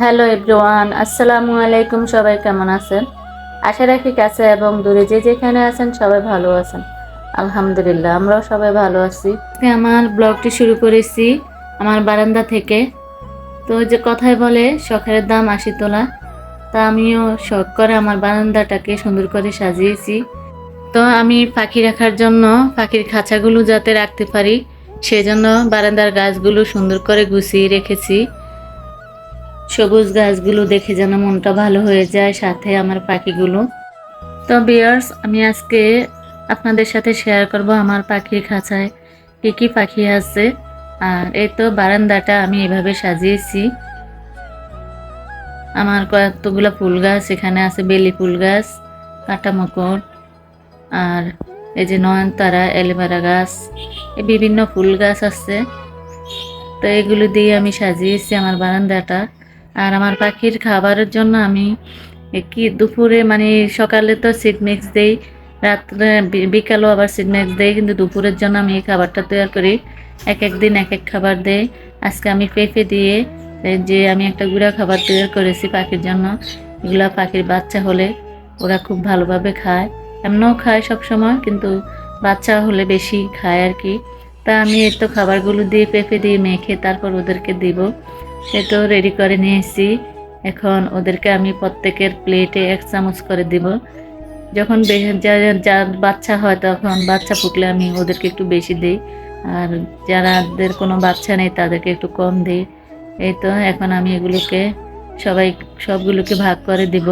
Hello everyone, আসসালামু আলাইকুম। সবাই কেমন আছেন? আশা রাখি কাছে এবং দূরে যে যেখানে আছেন সবাই ভালো আছেন। আলহামদুলিল্লাহ, আমরাও সবাই ভালো আছি। আজকে আমার ব্লগটি শুরু করেছি আমার বারান্দা থেকে। তো ওই যে কথায় বলে শখের দাম ৮০ তোলা, তা আমিও শখ করে আমার বারান্দাটাকে সুন্দর করে সাজিয়েছি। তো আমি পাখি রাখার জন্য পাখির খাঁচাগুলো যাতে রাখতে পারি সেজন্য বারান্দার গাছগুলো সুন্দর করে গুছিয়ে রেখেছি। সবুজ গাছগুলো দেখে যেন মনটা ভালো হয়ে যায়, সাথে আমার পাখিগুলো। তো ভিউয়ার্স, আমি আজকে আপনাদের সাথে শেয়ার করব আমার পাখির খাঁচায় কি কি পাখি আছে। আর এই তো বারান্দাটা আমি এভাবে সাজিয়েছি। আমার কয়েকগুলো ফুল গাছ এখানে আছে, বেলি ফুল গাছ, কাঁটামকর, আর এই যে নয়নতারা, এলোভেরা গাছ, এই বিভিন্ন ফুল গাছ আছে। তো এগুলো দিয়ে আমি সাজিয়েছি আমার বারান্দাটা। আর আমার পাখির খাবারের জন্য আমি কি দুপুরে মানে সকালে তো সিড মিক্স দেই, রাত্রে বিকালেও আবার সিড মিক্স দেই, কিন্তু দুপুরের জন্য আমি এই খাবারটা তৈরি করি। এক এক দিন এক এক খাবার দেই। আজকে আমি পেঁপে দিয়ে যে আমি একটা গুঁড়া খাবার তৈরি করেছি পাখির জন্য। এগুলা পাখির বাচ্চা হলে ওরা খুব ভালোভাবে খায়, এমনও খায় সব সময়, কিন্তু বাচ্চা হলে বেশি খায় আর কি। তা আমি এই তো খাবারগুলো দিয়ে পেঁপে দিয়ে মেখে তারপর ওদেরকে দিব। সে তো রেডি করে নিয়েছি। এখন ওদেরকে আমি প্রত্যেকের প্লেটে ১ চামচ করে দিব। যখন যার বাচ্চা হয় তখন বাচ্চা ফুটলে আমি ওদেরকে একটু বেশি দিই, আর যাদের কোনো বাচ্চা নেই তাদেরকে একটু কম দিই। এই তো এখন আমি এগুলোকে সবগুলোকে ভাগ করে দিব।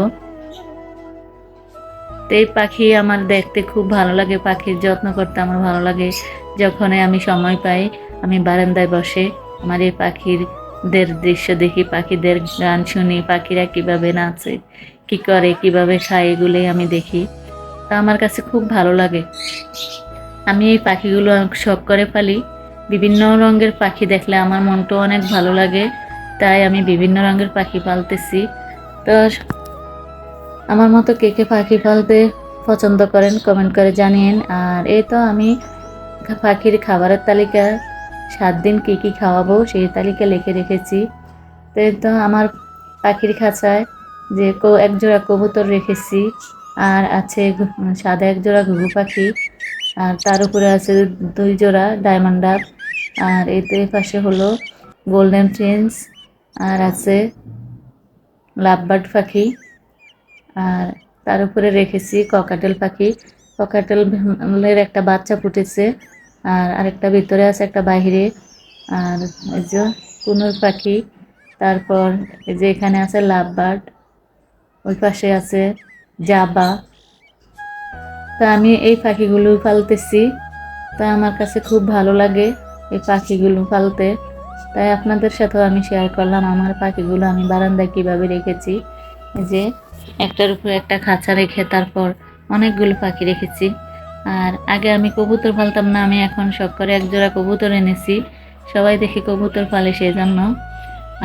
তো এই পাখি আমার দেখতে খুব ভালো লাগে, পাখির যত্ন করতে আমার ভালো লাগে। যখনই আমি সময় পাই আমি বারান্দায় বসে আমার এই পাখিদের দৃশ্য দেখি, পাখিদের গান শুনি, পাখিরা কিভাবে নাচে, কি করে, কিভাবে খায়, এগুলোই আমি দেখি। তা আমার কাছে খুব ভালো লাগে। আমি এই পাখিগুলো শখ করে পালি। বিভিন্ন রঙের পাখি দেখলে আমার মনটা অনেক ভালো লাগে, তাই আমি বিভিন্ন রঙের পাখি পালতেছি। তো আমার মতো কে কে পাখি পালতে পছন্দ করেন কমেন্ট করে জানিয়েন। আর এই তো আমি পাখির খাবারের তালিকা ৭ দিন কি কি খাওয়াবো সেই তালিকা লিখে রেখেছি। তো এই তো আমার পাখির খাঁচায় যে এক জোড়া কবুতর রেখেছি, আর আছে সাদা এক জোড়া ঘুঘু পাখি, আর তার উপরে আছে 2 জোড়া ডায়মন্ড ডাব, আর এতে পাশে হলো গোল্ডেন প্রিন্স, আর আছে লাভবার্ড পাখি, আর তার উপরে রেখেছি ককাটেল পাখি। ককাটেলের একটা বাচ্চা ফুটেছে, আর আরেকটা ভিতরে আছে, একটা বাহিরে। আর এই যে কুনুর পাখি, তারপর এই যে এখানে আছে লাভবার্ড, ওই পাশে আছে জাবা। তা আমি এই পাখিগুলো পালতেছি, তা আমার কাছে খুব ভালো লাগে এই পাখিগুলো পালতে। তাই আপনাদের সাথেও আমি শেয়ার করলাম আমার পাখিগুলো আমি বারান্দায় কিভাবে রেখেছি। এই যে একটার উপরে একটা খাঁচা রেখে তারপর অনেকগুলো পাখি রেখেছি। আর আগে আমি কবুতর পালতাম না, আমি এখন শখ করে এক জোড়া কবুতর এনেছি। সবাই দেখি কবুতর পালে সেই জন্য।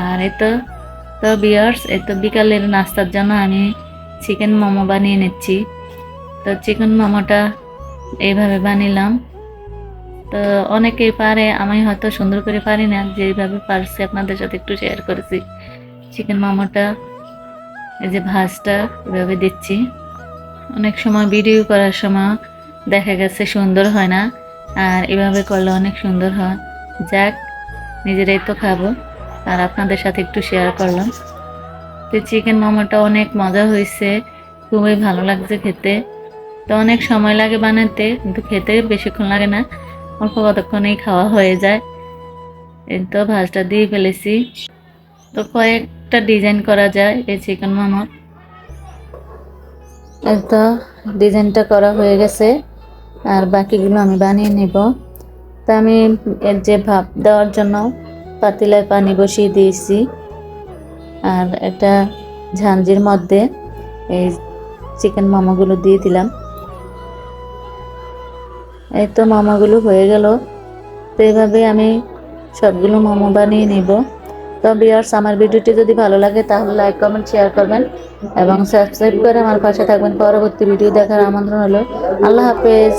আর তো ভিউয়ার্স, এই তো বিকালের নাস্তার জন্য আমি চিকেন মোমো বানিয়ে নিচ্ছি। তো চিকেন মোমোটা এইভাবে বানিলাম। তো অনেকেই পারে, আমি হয়তো সুন্দর করে পারি না, যেভাবে পারছি আপনাদের সাথে একটু শেয়ার করেছি। চিকেন মোমোটা এই যে ভাজটা এভাবে দিচ্ছি। অনেক সময় ভিডিও করার সময় দেখা গেছে সুন্দর হয় না, আর এভাবে করলে অনেক সুন্দর হয়। যাক, নিজেরাই তো খাবো, আর আপনাদের সাথে একটু শেয়ার করলাম। তো চিকেন মোমোটা অনেক মজা হয়েছে, খুবই ভালো লাগছে খেতে। তো অনেক সময় লাগে বানাতে, কিন্তু খেতে বেশিক্ষণ লাগে না, অল্প কতক্ষণেই খাওয়া হয়ে যায়। এই তো ভাজটা দিয়ে ফেলেছি। তো কয়েকটা ডিজাইন করা যায় এই চিকেন মোমোর। এই তো ডিজাইনটা করা হয়ে গেছে, আর বাকিগুলো আমি বানিয়ে নেব। তা আমি এর যে ভাপ দেওয়ার জন্য পাতিলায় পানি বসিয়ে দিয়েছি, আর একটা ঝাঁঝরির মধ্যে এই চিকেন মোমোগুলো দিয়ে দিলাম। এই তো মোমোগুলো হয়ে গেল। তো এইভাবে আমি সবগুলো মোমো বানিয়ে নেব। তো ভিউয়ার্স, আমার ভিডিওটি যদি ভালো লাগে তাহলে লাইক কমেন্ট শেয়ার করবেন এবং সাবস্ক্রাইব করে আমার পাশে থাকবেন। পরবর্তী ভিডিও দেখার আমন্ত্রণ হলো। আল্লাহ হাফেজ।